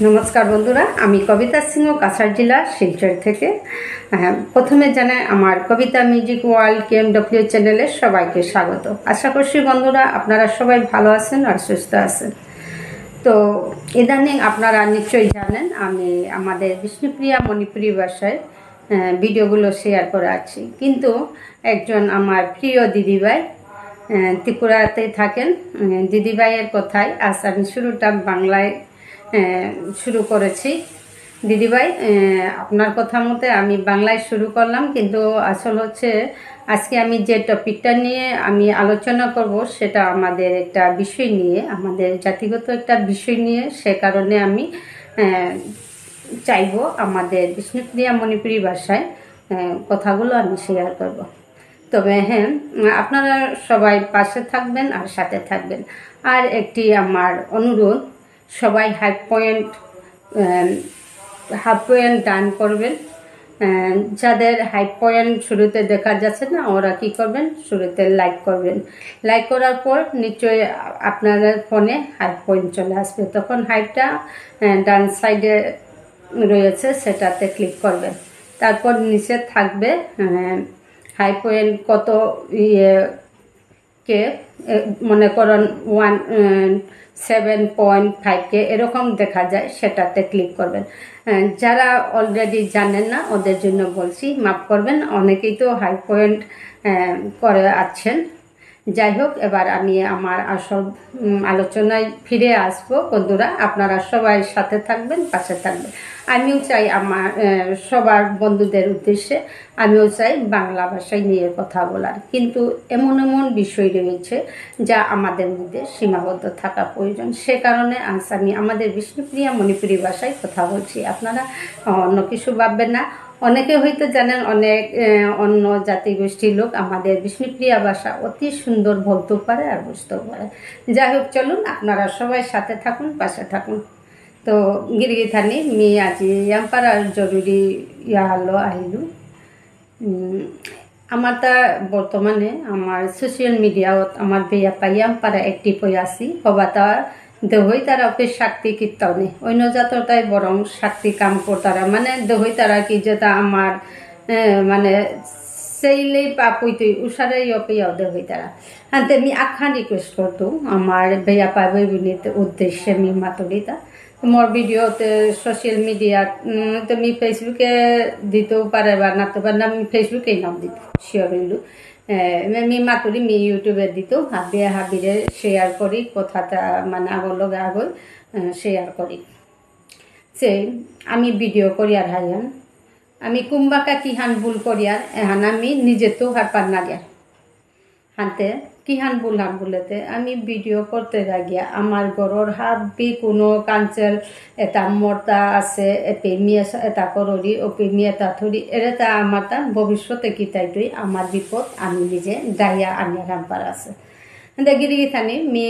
नमस्कार बंधुरा आमी कविता सिंह काछाड़ जिला शिलचर थेके प्रथमे जानाई आमार कविता मिउजिक वर्ल्ड KMW चैनेले सबाइके स्वागत। आशा करछि बंधुरा आपनारा सबाई भालो आछेन और सुस्थ आछेन। तो इदानीं आपनारा निश्चयई जानेन आमी आमादेर विष्णुप्रिया मणिपुरी भाषाय भिडियोगुलो शेयर करे आछि, किन्तु एकजन आमार प्रिय दिदिभाई त्रिपुराते थाकेन दिदिभाइयेर कथाय आज आमी शुरूटा बांगलाय शुरू करेছি। দিদিভাই আপনার কথা মতে আমি বাংলায় শুরু করলাম, কিন্তু আসল হচ্ছে আজকে আমি যে টপিকটা নিয়ে আমি আলোচনা করব সেটা আমাদের একটা বিষয় নিয়ে, আমাদের জাতিগত একটা বিষয় নিয়ে। সে কারণে আমি চাইবো আমাদের বিষ্ণুপ্রিয়া মণিপুরি ভাষায় কথাগুলো আমি শেয়ার করব। তবে হ্যাঁ, আপনারা সবাই পাশে থাকবেন আর সাথে থাকবেন। আর একটি আমার অনুরোধ, সবাই হাফ পয়েন্ট ডান করবেন। যাদের হাফ পয়েন্ট শুরুতে দেখা যাচ্ছে না ওরা কি করবেন, শুরুতে লাইক করবেন। লাইক করার পর নিশ্চয়ই আপনাদের ফোনে হাফ পয়েন্ট চলে আসবে, তখন হাইপটা ডান সাইডে রয়েছে সেটাতে ক্লিক করবেন। তারপর নিচে থাকবে হাই পয়েন্ট কত কে, মনে করেন 7.5K এরকম দেখা যায়, সেটাতে ক্লিক করবেন। যারা অলরেডি জানেন না ওদের জন্য বলছি, মাফ করবেন, অনেকেই তো হাই পয়েন্ট করে আছেন। যাই হোক, এবার আমি আমার আসল আলোচনায় ফিরে আসবো। বন্ধুরা আপনারা সবাই সাথে থাকবেন, পাশে থাকবেন। আমিও চাই আমার সবার বন্ধুদের উদ্দেশ্যে আমিও চাই বাংলা ভাষায় নিয়ে কথা বলার, কিন্তু এমন এমন বিষয় রয়েছে যা আমাদের মধ্যে সীমাবদ্ধ থাকা প্রয়োজন। সে কারণে আজ আমি আমাদের বিষ্ণুপ্রিয়া মণিপুরি ভাষায় কথা বলছি। আপনারা অন্য কিছু ভাববেন না। অনেকে হয়তো জানেন, অনেক অন্য জাতিগোষ্ঠীর লোক আমাদের বিষ্ণুপ্রিয়া ভাষা অতি সুন্দর বলতেও পারে আর বুঝতেও পারে। যাই হোক, চলুন আপনারা সবাই সাথে থাকুন, পাশে থাকুন। তো गिरगिथानी मी আজি ইয়াম্পারা জরুরি হলো আহিলু। আমার তা বর্তমানে আমার সোশ্যাল মিডিয়াত আমার বেয়াপা ইয়াম্পারা অ্যাক্টিভ হয়ে আছি। হবাতা দেহই তারা ওকে শক্তি কীর্তনে অন্য জাতটাই বরং শক্তি কাম করতারা, মানে দেহই তারা কি যেটা আমার মানে সেইলেই পাপুইতে উষারাই অপেয়াও দেহই তারা। হ্যাঁ, তেমনি আখ্যান রিকোয়েস্ট করতো আমার বেয়াপা বইবিনীতে উদ্দেশ্যে মি মাতুরিতা মোর ভিডিওতে সোশ্যাল মিডিয়া তুমি ফেসবুকে দিতেও পারে বা নাতে পারে না, আমি ফেসবুকেই নাম দিত শিওর হইলু। আমি মাতুরি মি ইউটিউবে দিত হাবিয়ে হাবিরে শেয়ার করি, কথাটা মানে আগর লগে আগর শেয়ার করি। সে আমি ভিডিও করি আর হাইয়ান আমি কুম্বাকা কিহান ভুল করি আর এহান আমি নিজে তো হার পার না গিয়া হাতে কিহান বললাম বলেতে আমি ভিডিও করতে লাগিয়া আমার ঘরের হাবি কোনো কাঞ্চেল এটা মর্তা আছে এপেমিয়া এটা কররি ও পেমি এটা থরি এটা আমার তা ভবিষ্যতে কিতাইতই আমার বিপদ আমি নিজে দাইয়া আনিয়া রামপার আছে। গিরিগি থানি মি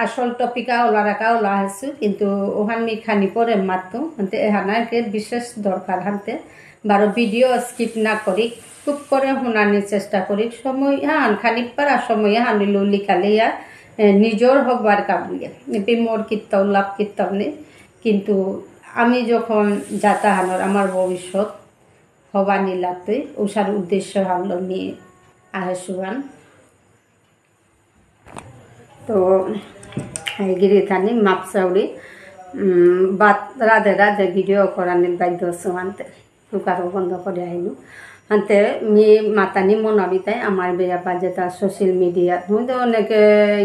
আসল টপিকা ওলা রাখা ওলা হাসু, কিন্তু ওখান মি খানি পরে মাতো হাতে এহানাকে বিশেষ দরকার হাতে বারো ভিডিও স্কিপ না করি খুব করে শোনানোর চেষ্টা করি। সময় হান খানিক পারা সময় হানিলো লিখালিয়া নিজের হবার কাবুলিয়া এপি মোর কীর্তন লাভ কীর্তন নেই, কিন্তু আমি যখন যাতা হানোর আমার ভবিষ্যৎ হবানি লাগতই ওষার উদ্দেশ্য হানলো নিয়ে আহেসুয়ান। তো গিরি থানি মাপসাউরি বাত রাধে রাধে ভিডিও করানোর বাধ্য আনতে টুকারও বন্ধ করে আহিলু। হাতে মি মাতানি মনাবিতাই আমার বেয়াপা যেটা সোশ্যাল মিডিয়া তো অনেকে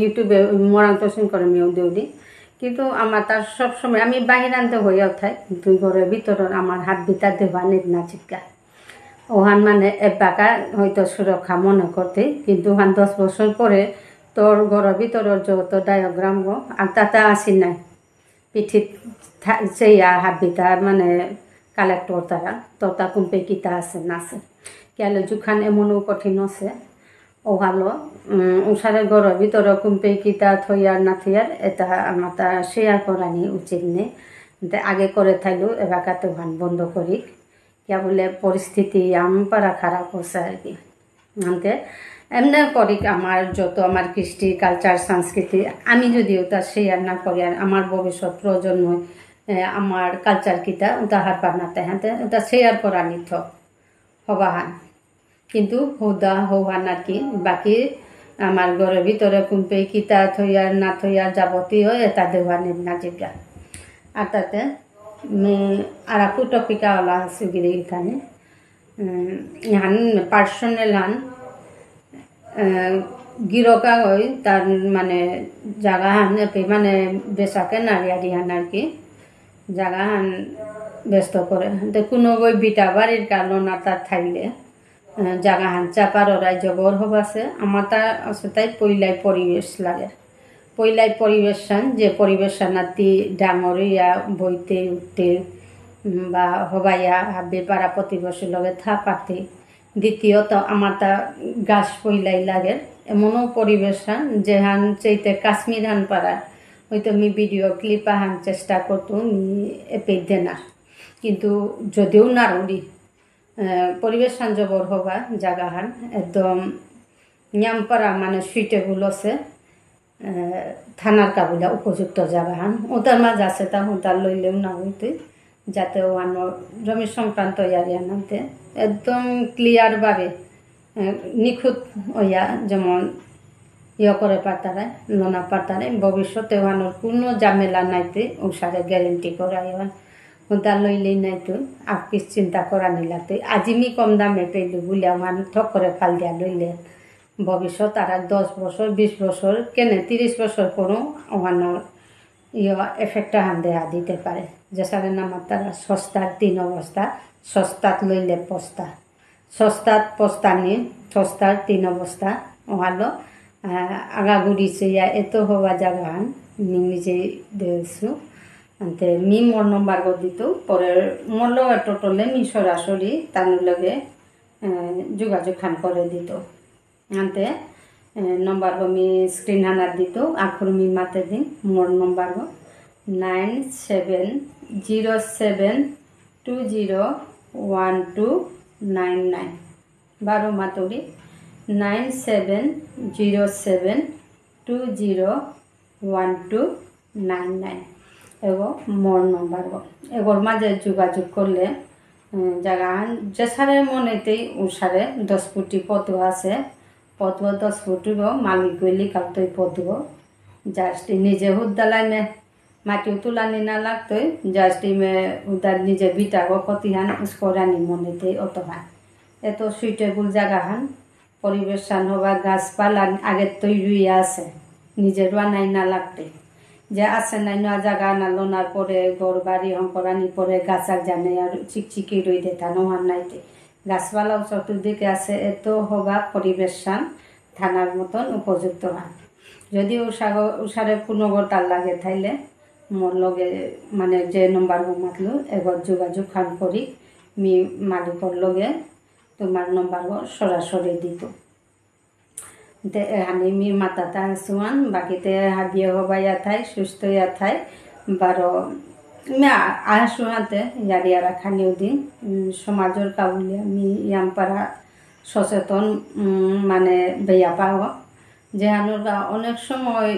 ইউটিউবে মরাং টোসিং করে মিও দেউদি, কিন্তু আমার তার সবসময় আমি বাহির আনতে হইয়াও থাই, কিন্তু ঘরের ভিতরের আমার হাত ভিতর দেবানির না চিৎকা ওহান মানে এবাকা হয়তো সুরক্ষা মনে করতে, কিন্তু ওহান 10 বছর পরে তোর ঘরের ভিতরের যত ডায়াগ্রাম গো আর তাতে আসি নাই পিঠিত সেই হাত ভিতর মানে কালেক্টর তারা তোতা কুম্পে কিতা আছে নাছে কেলে জুখান এমনও কঠিন আছে ওহালো উষারের ঘরের ভিতরে কুম্পে কিতা থইয়ার না থইয়ার এটা আমার তা শেয়ার করানি উচিত নেই। আগে করে থাইলো এবাকাতে ওখান বন্ধ করি কে বলে পরিস্থিতি আমপারা খারাপ হচ্ছে আর কি। আনতে এমনি করি আমার যত আমার কৃষ্টি কালচার সংস্কৃতি আমি যদিও তা শেয়ার না করি আর আমার ভবিষ্যৎ প্রজন্ম আমার কালচার কিতা ওটা হার পানাতে হাতে ওটা শেয়ার করা নিত হবাহান কিন্তু হুদা হৌহান আর কি বাকি আমার ঘরের ভিতরে কুম্পে কিতা থইয়ার না থইয়ার যাবতীয় এটা দেওয়ানের না যেটা আর তাতে আর একটু টপিকা ওলা আছে গিরি এখানে হান পার্সোনাল হান গিরকা হয় তার মানে জাগা হান মানে বেচাকে নারী আরি হান আর কি জাগা হান ব্যস্ত করে কোনো বই বিটা বাড়ির কারণ আর তার থাইলে জাগা হান চাপার রাজ্য বর হব আছে আমার তা আছে তাই পইলাই পরিবেশ লাগে পইলাই পরিবেশ যে পরিবেশ নাতি ডাঙরিয়া বইতে উঠতে বা হবাইয়া হাবি পাড়া প্রতিবেশীর লগে থা পাতে দ্বিতীয়ত আমার তা গাছ পইলাই লাগে এমনও পরিবেশ যে হান চাইতে কাশ্মীর হান পাড়া হয়তো আমি ভিডিও ক্লিপ আহান চেষ্টা করতো এপে দেনা কিন্তু যদিও নারুরি পরিবেশ জবর হবা জাগাহান একদম নিয়ামপাড়া মানে সুইটেবল আছে থানার কাবুলা উপযুক্ত জাগাহান ওটার মাঝে আছে তা ওটার লইলেও না হইতে যাতে ওয়ানো জমি সংক্রান্ত ইয়ারিয়া নামতে একদম ক্লিয়ারভাবে নিখুঁত ওয়া যেমন করে পারতারে লোনা পারতারে ভবিষ্যতে ওয়ানোর কোনো ঝামেলা নাইতে ওসারে গ্যারেন্টি করাই ওয়ান ওটা লইলেই নাইতো আপিস চিন্তা করা নিলাতে আজিমি কম দামে পেইলু বলে আমার ঠক করে ফাল দিয়া লইলে ভবিষ্যৎ আর 10 বছর 20 বছর কেনে 30 বছর করো ওয়ানোর এফেক্টটা হান দেয়া দিতে পারে যে সারে নামার তারা সস্তার 3 অবস্থা সস্তাত লইলে পস্তা সস্তাত পস্তা নিয়ে সস্তার 3 অবস্থা ওহালো আগাগুড়িছে এত হওয়া জায়গা হান নিজে দেখছো আনতে মি মোর নম্বর দিত পরে মোর লগে টোটলে মি সরাসরি তার লগে যোগাযোগ খান করে দিত আনতে নম্বর মি স্ক্রিন হানার দিত আখর মি মাতে দিন মোর নম্বর 9707201299 বারো মাতুরি 9707201299 এগো মোর নম্বর এগোর মাঝে যোগাযোগ করলে জায়গা যে সারে মনেতেই ওসারে 10 ফুটি পদু আছে পদু 10 ফুটিব মালিক গইলি কাউতই পদু জাস্ট নিজে হুদ্দালাইনে মাটিও তুলানি না লাগতোই জাস্ট মে উদার নিজে বিটাগো কতিহান উস্করানি মনেতেই অতহান এত সুইটেবল জায়গা হান পরিবেশ সান হবা গাছপালা আগের তৈরি আছে নিজে রানাই না লাগতে যে আছে নাই না জায়গা না লোনার পরে গড় বাড়ি হংকরানি পরে গাছার জানে আর চিকচিকি রই দেতা নোহার নাইতে গাছপালাও চতুর্দিকে আছে এত হবা পরিবেশ সান থানার মতন উপযুক্ত হান যদি উষারে পুনগর তার লাগে থাইলে মোর লগে মানে যে নম্বর মাতলো এবার যোগাযোগ খান করি মি মালিকর লগে তোমার নম্বর সরাসরি দিত হানি মি মাতাতা আসুয়ান বাকিতে হাবিয়ে হবাইয়া থাই সুস্থ ইয়া থাই বারো আসুয়াতে ইয়ারিয়ারা খানিও দিন সমাজের কাবুলিয়া মি ইয়ামপাড়া সচেতন মানে বেয়া পাওয়া যেহানোর অনেক সময়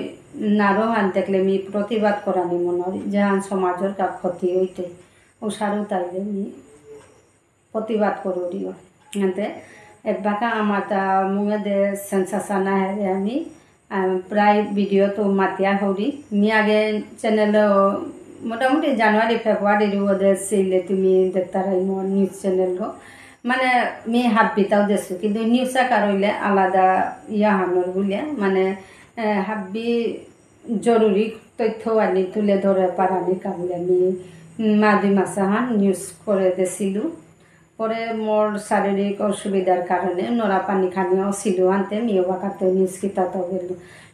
নারো হান দেখলে মি প্রতিবাদ করানি মনে যেহান সমাজের কা ক্ষতি হইতে ও সারও তাইলে মি প্রতিবাদ করিও এতে একবাকা আমার তা মুঙে দে সেন্সেশন আহে আমি প্রায় ভিডিও তো মাতিয়া হরি মি আগে চ্যানেল মোটামুটি জানুয়ারি ফেব্রুয়ারির ওদের সেইলে তুমি দেখতারাই মোর নিউজ চ্যানেল মানে মি হাব্বিটাও দেছো কিন্তু নিউজ আকার হইলে আলাদা ইয়া হানোর বলে মানে হাব্বি জরুরি তথ্য আনি তুলে ধরে পারানি কাবলে আমি মাদি মাসা হান নিউজ করে দিয়েছিল পরে মোর শারীরিক অসুবিধার কারণে নরা পানি খানিও ছিল আনতে মিও বাকাতে নিউজ কিতা তো গেল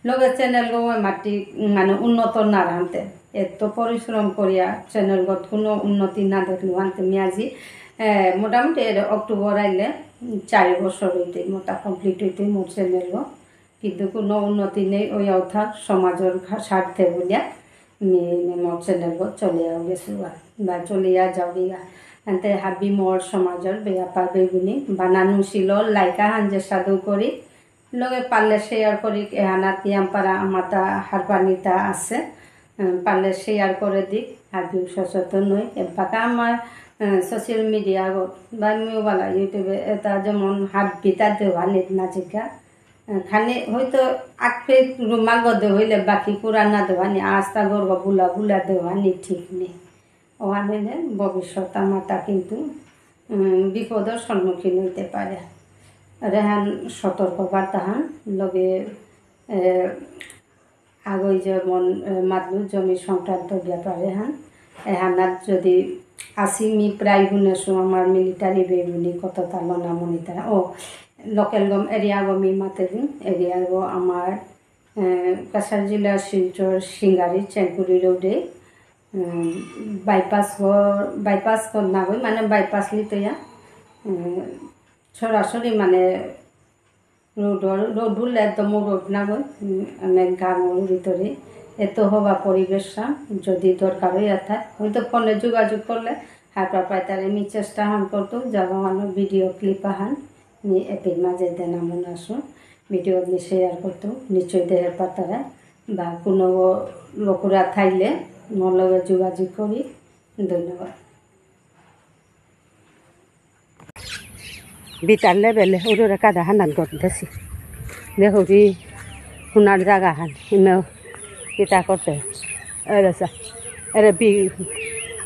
লগে চ্যানেল গো মাটি মানে উন্নত না আনতে এত পরিশ্রম করিয়া চ্যানেল গত কোনো উন্নতি না দেখলো আনতে মি আজি মোটামুটি অক্টোবর আইলে 4 বছর হইতে মোটা কমপ্লিট হইতে মোর চ্যানেল কিন্তু কোনো উন্নতি নেই ওই অর্থাৎ সমাজের স্বার্থে বলিয়া মোর চ্যানেল চলিয়া গেছো বা চলিয়া যাওয়া এতে হাবি মোর সমাজের বেয়া পাবে বলি বানানো ছিল লাইকা হাঞ্জে সাধু করি লগে পারলে শেয়ার করি এহানা তিয়ামপাড়া আমাতা হারপানিতা আছে পারলে শেয়ার করে দিক আমিও সচেতন নই এবাকা আমার সোশ্যাল মিডিয়া বা মোবাইল ইউটিউবে এটা যেমন হাত বিতার দেওয়া নেট নাচিকা খানে হয়তো আটপে রুমাল গদে হইলে বাকি পুরানা দেওয়ানি আস্তা গর্ব বুলা বুলা দেওয়ানি ঠিক নেই ওখানে ভবিষ্যৎ আমারটা কিন্তু বিপদের সম্মুখীন হইতে পারে রেহান সতর্কবার্তাহান লগে আগই যেমন মাতলু জমি সংক্রান্ত ব্যাপার এহানাত যদি আসিমি প্রায় শুনেছো আমার মিলিটারি বেগুনি কত তালনা মনিতারা ও লোকেল গম এরিয়া গমি মাতে দিন এরিয়া গো আমার কাছাড় জেলার শিলচর সিঙ্গারি চেঙ্কুরি রোডে বাইপাস না গই মানে বাইপাস লিতয়া সরাসরি মানে রোড বললে একদম রোড না গই অনেক গাঁর ভিতরে এত হওয়া পরিবেশটা যদি দরকার হয়ে থাকে হয়তো ফোনে যোগাযোগ করলে হাঁটা পায় তার আমি চেষ্টা হান করতো যাবো আমার ভিডিও ক্লিপ আহান নি এপির মাঝে দেন এমন আসো ভিডিও নিয়ে শেয়ার করতো নিশ্চয়ই দেহের পাতারা বা কোনো লোকরা থাইলে মোর লগে যোগাযোগ করি ধন্যবাদ বিটার লেবেলে ওরা কাদা হানান করতেছি দেখি সোনার জায়গা হান ইমেও কিতা করতে এরেছা এরে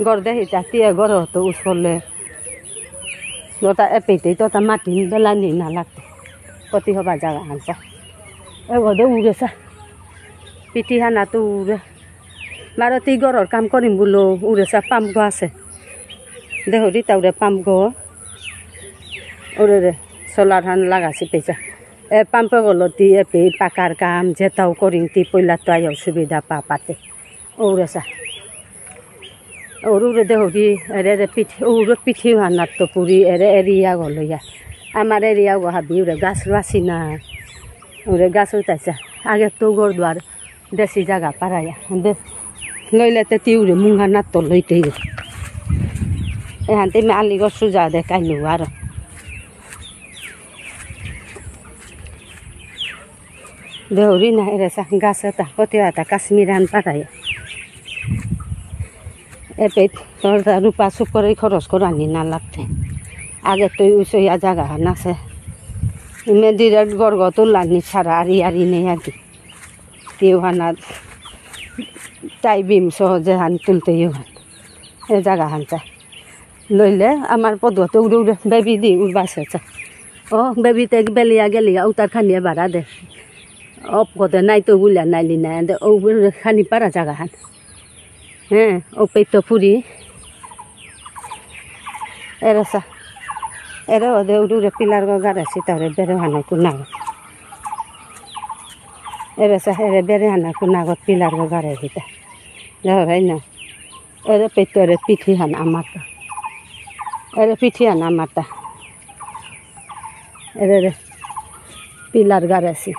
গড় দেখি তিয়া গড় হতো উছলে ওটা এপেতেই তো মাটি বেলানি না লাগতো প্রতি হবার জায়গা হানছা এ গদে উড়েছা পিঠি হানাতো উড়ে বারতি গড়র কাম করিম বলো উড়েছা পাম্প গো আছে দেখি তাউরে পাম্প গো ওরে সোলার হান লাগাছি পেঁচা এ পাম্পে গলতি এপে পাকার কাম যেটাও করিং তি পইলা তো আয় সুবিধা পাতে ওরেছা ওরে দেহরি এরে পিঠি ওরে পিঠি হানার তো পুরি এরে এরিয়া গলইয়া আমার এরিয়া গো হাবি ওরে গাছ রাছি না ওরে গাছ উঠাইছা আগে তো গড় দুয়ার দেশি জায়গা পারাইয়া লইলে তো তিউরে মুঙ্গা নাত তো লইতেই এখান থেকে আলিগড় সোজা দেখাইলো আর দেহরি না এরেছা গাছ এটা কত এটা কাশ্মীর আন পারাইয়া এপে তোর রূপা চুপ করে খরচ করে আনি না লাগতে আগে তো উচইয়া জায়গা আছে ডিরেক্ট গড় তোলানি ছাড়া আরি আরি নেই আর কি তেও হানাত তাই বিম সহজে হান তুলতে হান এ জায়গা হান চাই লইলে আমার পদতে উড়ে উড়ে বেবি দি উড়বাছে চা ও বেবিতে বেলিয়া গেলিয়া উতার খানিয়ে বাড়া দে অপ গতে নাই তো বুলিয়া নাইলি নাই দে ও খানি পারা জায়গা হান হ্যাঁ ও পেতো ফুরি এরেছা এরে ওদের উড়ে পিলার গাড়াছি তাহলে বেড়ে হানা কুনাগ এরেছা এরে বেড়ে হানা কুনাগত পিলার গাড়ে দিতা দেখো ভাই না এরে পেতো এরে পিঠি হান আমারটা এরে পিঠি হান আমারটা এরে পিলার গাড়াছি